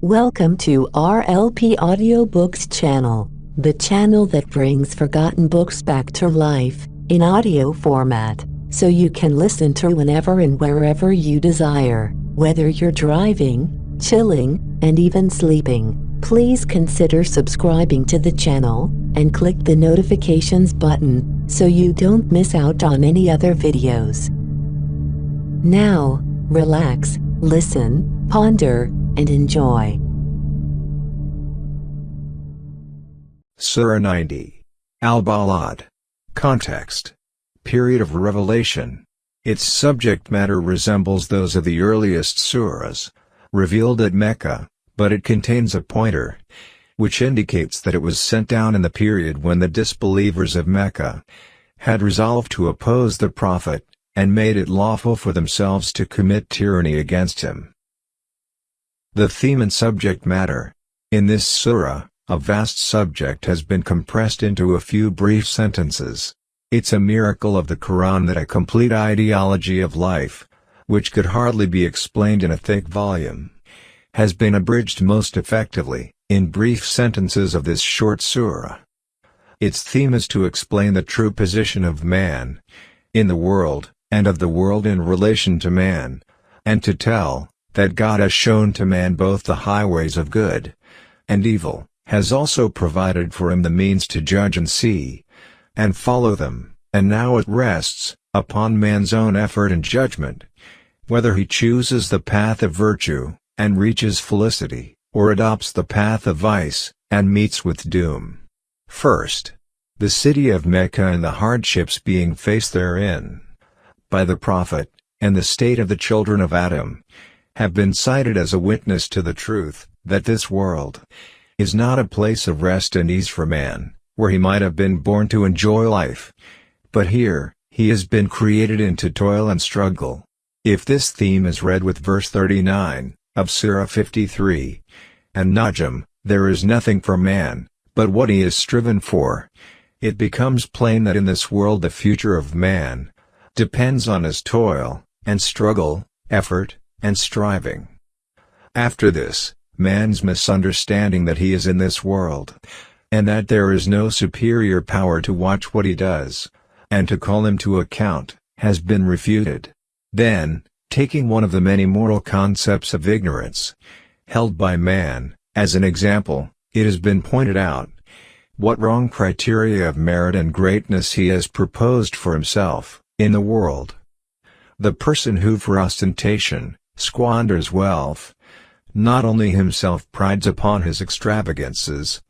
Welcome to RLP Audiobooks channel, the channel that brings forgotten books back to life in audio format, so you can listen to whenever and wherever you desire, whether you're driving, chilling, and even sleeping. Please consider subscribing to the channel and click the notifications button so you don't miss out on any other videos. Now, relax, listen, ponder, and enjoy. Surah 90. Al-Balad. Context. Period of revelation. Its subject matter resembles those of the earliest surahs, revealed at Mecca, but it contains a pointer, which indicates that it was sent down in the period when the disbelievers of Mecca had resolved to oppose the Prophet, and made it lawful for themselves to commit tyranny against him. The theme and subject matter. In this surah, a vast subject has been compressed into a few brief sentences. It's a miracle of the Qur'an that a complete ideology of life, which could hardly be explained in a thick volume, has been abridged most effectively, in brief sentences of this short surah. Its theme is to explain the true position of man in the world, and of the world in relation to man, and to tell that God has shown to man both the highways of good and evil, has also provided for him the means to judge and see, and follow them, and now it rests upon man's own effort and judgment, whether he chooses the path of virtue, and reaches felicity, or adopts the path of vice, and meets with doom. First, the city of Mecca and the hardships being faced therein by the Prophet, and the state of the children of Adam, have been cited as a witness to the truth, that this world is not a place of rest and ease for man, where he might have been born to enjoy life, but here, he has been created into toil and struggle. If this theme is read with verse 39, of Surah 53, and Najm, there is nothing for man, but what he has striven for, it becomes plain that in this world the future of man depends on his toil, and struggle, effort, and striving. After this, man's misunderstanding that he is in this world, and that there is no superior power to watch what he does, and to call him to account, has been refuted. Then, taking one of the many moral concepts of ignorance held by man, as an example, it has been pointed out what wrong criteria of merit and greatness he has proposed for himself in the world. The person who for ostentation squanders wealth, not only himself prides upon his extravagances,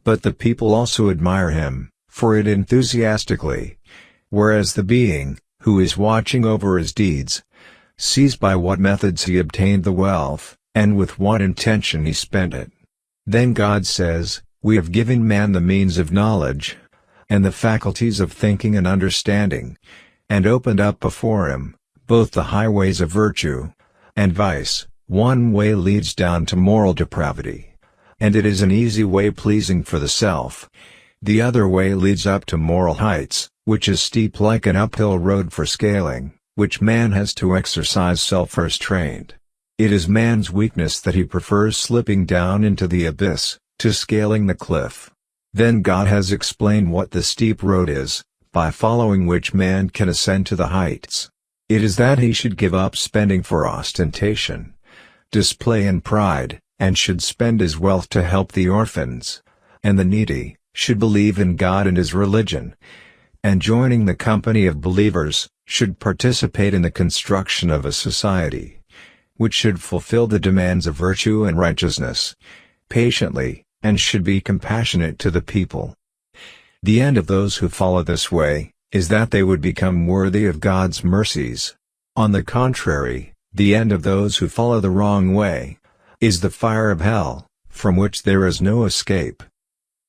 but the people also admire him for it enthusiastically, whereas the being, who is watching over his deeds, sees by what methods he obtained the wealth, and with what intention he spent it. Then God says, "We have given man the means of knowledge, and the faculties of thinking and understanding, and opened up before him both the highways of virtue and vice. One way leads down to moral depravity, and it is an easy way pleasing for the self. The other way leads up to moral heights, which is steep like an uphill road for scaling, which man has to exercise self-restraint. It is man's weakness that he prefers slipping down into the abyss, to scaling the cliff." Then God has explained what the steep road is, by following which man can ascend to the heights. It is that he should give up spending for ostentation, display and pride, and should spend his wealth to help the orphans and the needy, should believe in God and his religion, and joining the company of believers, should participate in the construction of a society which should fulfill the demands of virtue and righteousness patiently, and should be compassionate to the people. The end of those who follow this way is that they would become worthy of God's mercies. On the contrary, the end of those who follow the wrong way is the fire of hell, from which there is no escape.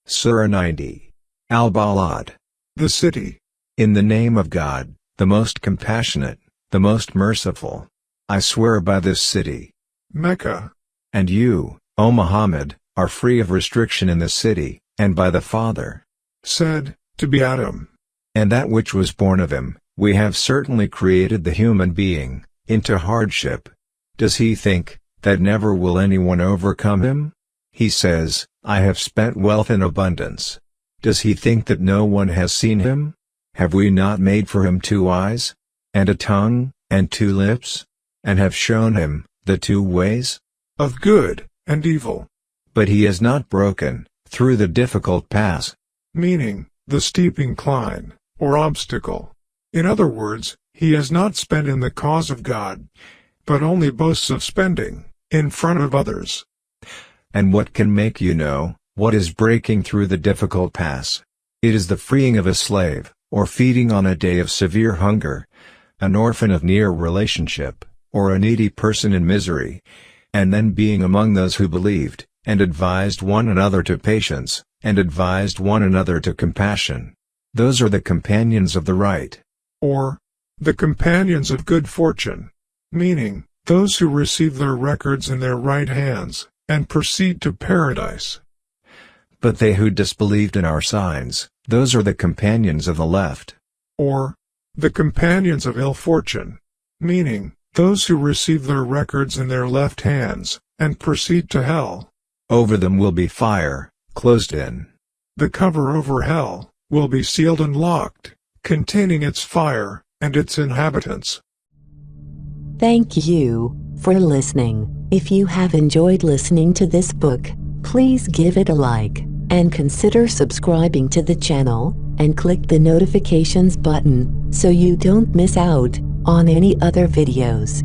Surah 90. Al-Balad. The city. In the name of God, the most compassionate, the most merciful. I swear by this city, Mecca. And you, O Muhammad, are free of restriction in the city, and by the Father, said to be Adam, and that which was born of him, we have certainly created the human being into hardship. Does he think that never will anyone overcome him? He says, I have spent wealth in abundance. Does he think that no one has seen him? Have we not made for him 2 eyes, and a tongue, and 2 lips, and have shown him the 2 ways of good and evil? But he has not broken through the difficult pass, meaning the steep incline, or obstacle. In other words, he has not spent in the cause of God, but only boasts of spending in front of others. And what can make you know what is breaking through the difficult pass? It is the freeing of a slave, or feeding on a day of severe hunger, an orphan of near relationship, or a needy person in misery, and then being among those who believed, and advised one another to patience, and advised one another to compassion. Those are the companions of the right. Or, the companions of good fortune, meaning, those who receive their records in their right hands, and proceed to paradise. But they who disbelieved in our signs, those are the companions of the left. Or, the companions of ill fortune, meaning, those who receive their records in their left hands, and proceed to hell. Over them will be fire, closed in. The cover over hell will be sealed and locked, containing its fire and its inhabitants. Thank you for listening. If you have enjoyed listening to this book, please give it a like, and consider subscribing to the channel, and click the notifications button so you don't miss out on any other videos.